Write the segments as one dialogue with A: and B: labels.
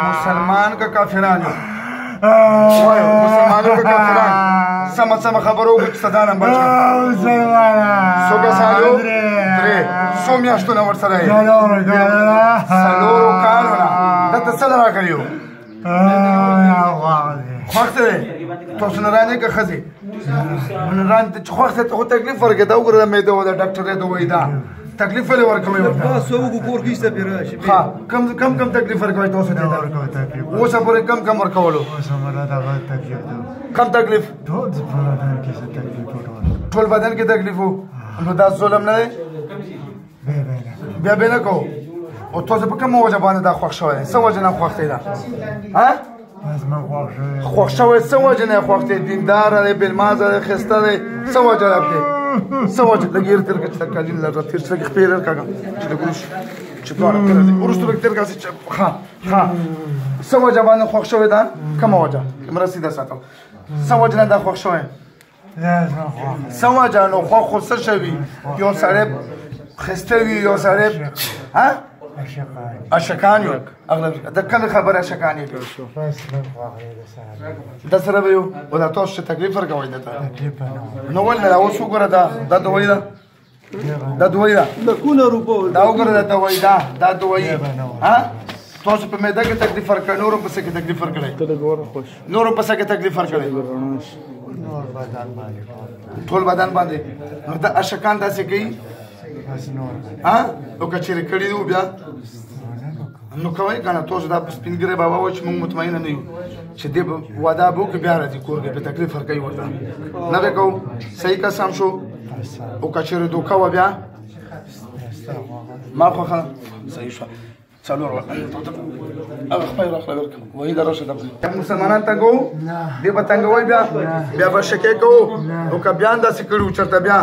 A: مسلمان کا کافران مسلمانوں کا کافران سمت سم خبرو کچھ صدانا بچا سو کسانو درے سو میاشتونا ورسره سلورو کالونا دتا صدرا کریو خوخت ده توسو نرانه که خزی نرانه چه خوخت ده خود تکلیف ورکه دا اگر دا میده و دا دکتر ده وی دا تکلیف ولی ورکوی ورکا
B: سوگو کور کشتا پیرا شبه
A: کم تکلیف ورکوی توسو ده دا اوسا پوری کم ورکولو کم تکلیف ټول بدن کې تکلیف وو نو دا ظلم نه دی بیا به نه کوو او تاسو په کومه وجه باندې دا خوښ شوی څه وجه نه خوښ دی دا خوښ شوی څه وجه نه خوښ دی دینداره دی بېلمازه دی ښایسته دی څه وجه دی څه وجه لږ یې تېر کړه چې دا کالي لږ تېر شي لږ خپې یې کاږه چې لږ وروش چې دواړه کړی دی وروسته لږ تېر کړه چې ښه څه وجه باندې خوښ شوی دا کومه وجه مرسي دا ساتم څه وجه نه دا خوښ شوی څه وجه نو خوښ خو څه شوي یو سړی ښایسته وي یو سړی اشکان یو د کله خبره اشکان یې د سره به یو او دا تاسو چې تکلیف ورکوئ دته نو ولې دا اوس وګوره دا دوایي ده دا دوایي ده دا وګوره دا دوایي ده دا دوایي تاسو په معده کې تکلیف ورکړی نور هم پسې کې تکلیف ورکړی نور هم پسې کې تکلیف ورکړی ټول بدن باندې نو دا اشکان داسې کوي او که چېرې کړي دي بیا نو کوئ که نه تاسو دا سپین ږیری بابا وایي چې موږ مطمئنه نه یو چې دې به واده به وکړي بیا راځي کور کې په تکلیف ورکوي ورته نه به کوو صحیح قسم شو او که چېرې دوکه وه بیا ما خوښه صحیح شوه څلور هغه خپل راخله ورکړم وایي دا راشه مسلمانان تنګوو دې به تنګوئ بیا به شکې کوو او که بیا همداسې کړي وو چېرته بیا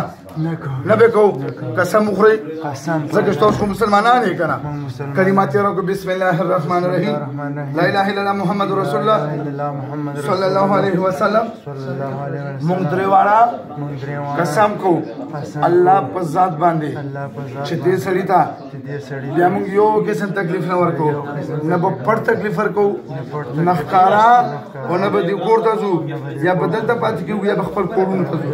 A: نه به کوو قسم وخورئ ځکه چې تاسو خو مسلمانان یې که نه کلمات یې راکړو بسم الله الرحمن الرحیم لا اله الا الله محمد رسول الله صلی الله علیه وسلم مونږ درې واړه قسم کوو الله په ذات باندې چې دې سړي ته بیا مونږ یو قسم تکلیف نه ورکوو نه به پټ تکلیف ورکوو نه ښکاره او نه به دې کور ته ځو یا به دلته پاتې کېږو یا به خپل کورونو ته ځو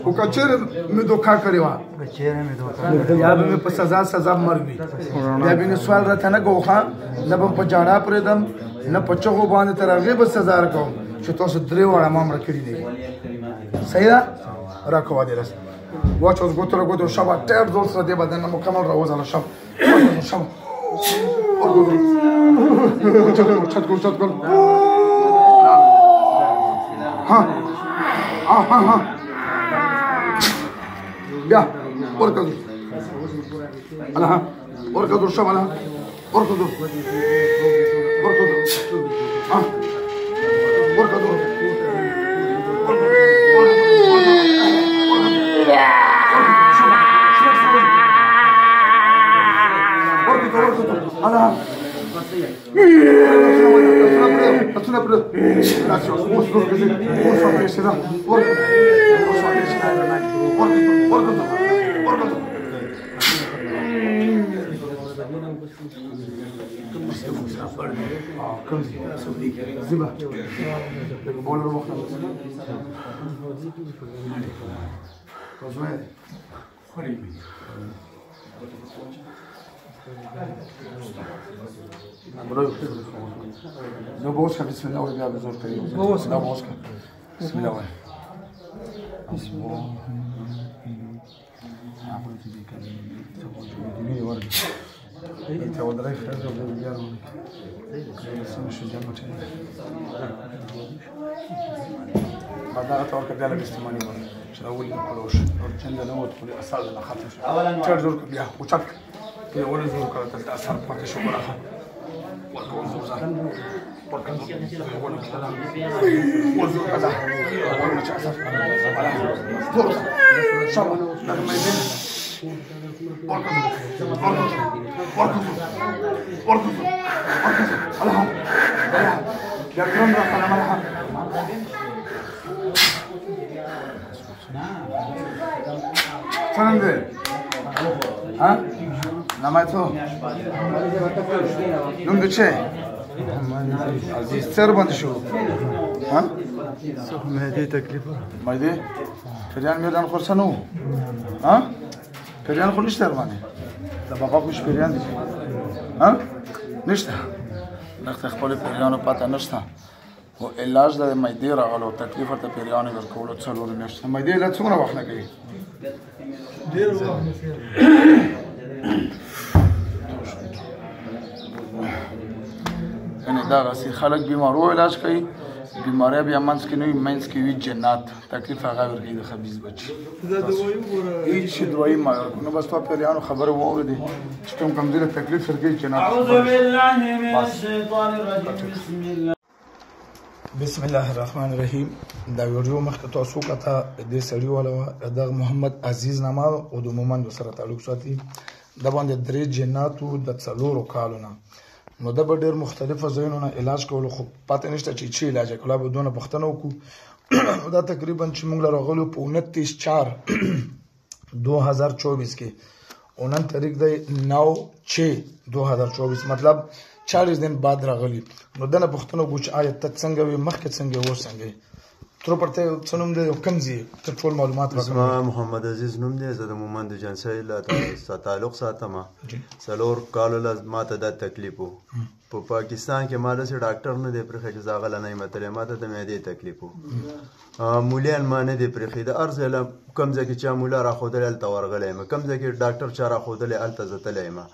A: خو که چېرې مې دوکه کړې وه یا به مې په سزا مرګ وي بیا به مې سوال راته نه کوو ښه نه به په جاړه پرېږدم نه په چغو باندې تر هغې به سزا راکوم چې تاسو درې واړه ما مړه کړي دي صحیح ده راکوه دې رس واچ اوس ګوتو شبه ډېر زور سره دې بدن نه مکمل راوځله شب چت ګل ها بیا ورکړو الله ورکړو شب الله ورکړو Allah. Atsuna pre. Gracias. Mucho que se. Mucho que se da. No boska, bismillah, ja bezor kariyo. No boska. Bismillah. Bismillah. انت ودري خرج بالرجال سمش الجنة بعد اتوقع ده الاستماني عشان اول كلوش كان ده نوت كل اصل انا خاطر تشارجر بيها وتشك في اول زور كانت تاثر بك شكرا والكون زوزا porque bueno كلام وزور كذا اول ما تشعر على فرصه شباب لما يبين اکرم را خانه مرحبا څنګه دی ها نامه څه نوم دې څه عزیز سر باندې شو ها
B: مهدي تکلیف
A: مهدي پریان میدان خورسنو ها پریان خو نشته باندې د بابا کوش پریان دي ها نشته نخت خپل پریانو پته نشته او علاج د مهدي راغلو تکلیف ورته پریانو ورکولو څلور نشته مهدي له څومره وخت نه کوي ډیر وخت یعنی دا غسی خلک بیمارو علاج کوي بیماری بیا منځ کې نه وي منځ کې وي جنات تکلیف هغه ورکوي د خبیث بچي هیڅ شي دوايي ما ورکو نو بس تو پریانو خبره واورېدې چې کوم کمزوری تکلیف ورکوي جنات اعوذ بالله من الشیطان الرجیم بسم الله الرحمن الرحیم دا ویډیو مخکې تاسو کته دې سړی والا د محمد عزیز نامه او د مومند سره تعلق ساتي د باندې درې جناتو د څلورو کالونه نو دا به ډېر مختلفه ځایونو نه علاج کولو خو پته نشته چې څه علاج کړو به دونه پوښتنه وکړو دا تقریبا چې موږ راغلو په 29/4/2024 کې 29 تاریخ دی 9/6/2024 مطلب 40 दिन बाद راغلی نو دنه پښتنو ګوچ آیت ته څنګه وي مخکې څنګه و څنګه تر پرته څنوم د کم زی تر ټول معلومات
B: راکړم محمد عزیز نوم دی زه د مومند جنسي له تعلق ساتم څلور کال له ماته د تکلیف په پاکستان کې مال سره ډاکټر نه دی پرخه چې زاغله نه متلې ماته د مې دی تکلیف مولیان ما نه دی پرخه د ارزه کم ځکه چې مولا را خودل ال تورغلې ما کم ځکه ډاکټر چا را خودل ال تزتلې ما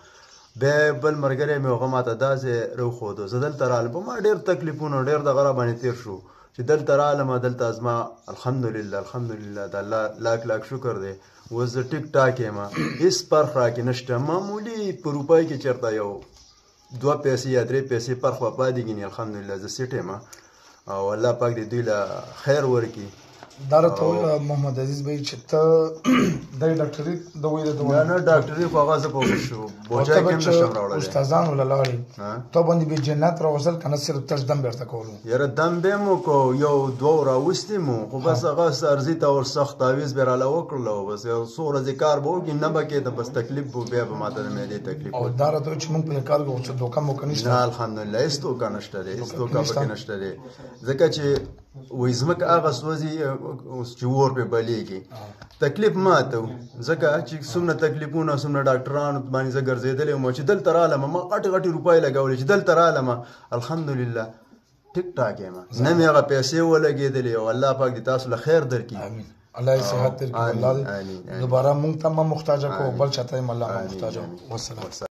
B: به بل مرګره مې هغه ماته داسې رو خودو زدل ترال په ما ډېر تکلیفونه ډېر د غره باندې تیر شو چې دلته رااله دلته ازما الحمدلله د الله لاک شکر دی اوس زه ټیک ټاک یم هېڅ فرق راکې نشته معمولي په روپۍ کې چېرته یو 2 پیسې یا 3 پیسې فرق به پاتې کېږي الحمدلله زه سیټ یم او الله پاک دې دوی له خیر ورکړي
A: دا راته محمد عزیز بھائی چې ته د ډاکټري د وې د
B: نه ډاکټري خو هغه څه پوه شو بوجای کې نشم راوړل
A: استادان وللاړي ته باندې به جنت راوصل کنه صرف تر دم بیرته کولو
B: یاره دم به مو کو یو دوه راوستي مو خو بس هغه ارزي ته ور سخت تعویز بیراله وکړلو بس یو سوره ذکر بو کې نه بکې د بس تکلیف بو بیا به ماته مې دې تکلیف
A: او دا راته چې مونږ په کار کوو چې دوکه مو کنيشته
B: الحمدلله استو کنيشته استو کا پکې نشته ځکه چې وې زمک هغه سوځي چې ور په بلیږي تکلیف ماته ځکه چې څومره تکلیفونه څومره ډاکټرانو باندې زه ګرځېدلې وم چې دلته رالم ما غټې روپۍ لګولې چې دلته رالم الحمدلله ټیک ټاک یم نه مې هغه پیسې ولګېدلې او الله پاک دې تاسو له خیر درکړي
A: امین الله یې صحت درکړي الله دوباره مونږ ته محتاج کو بل چاته الله محتاج والسلام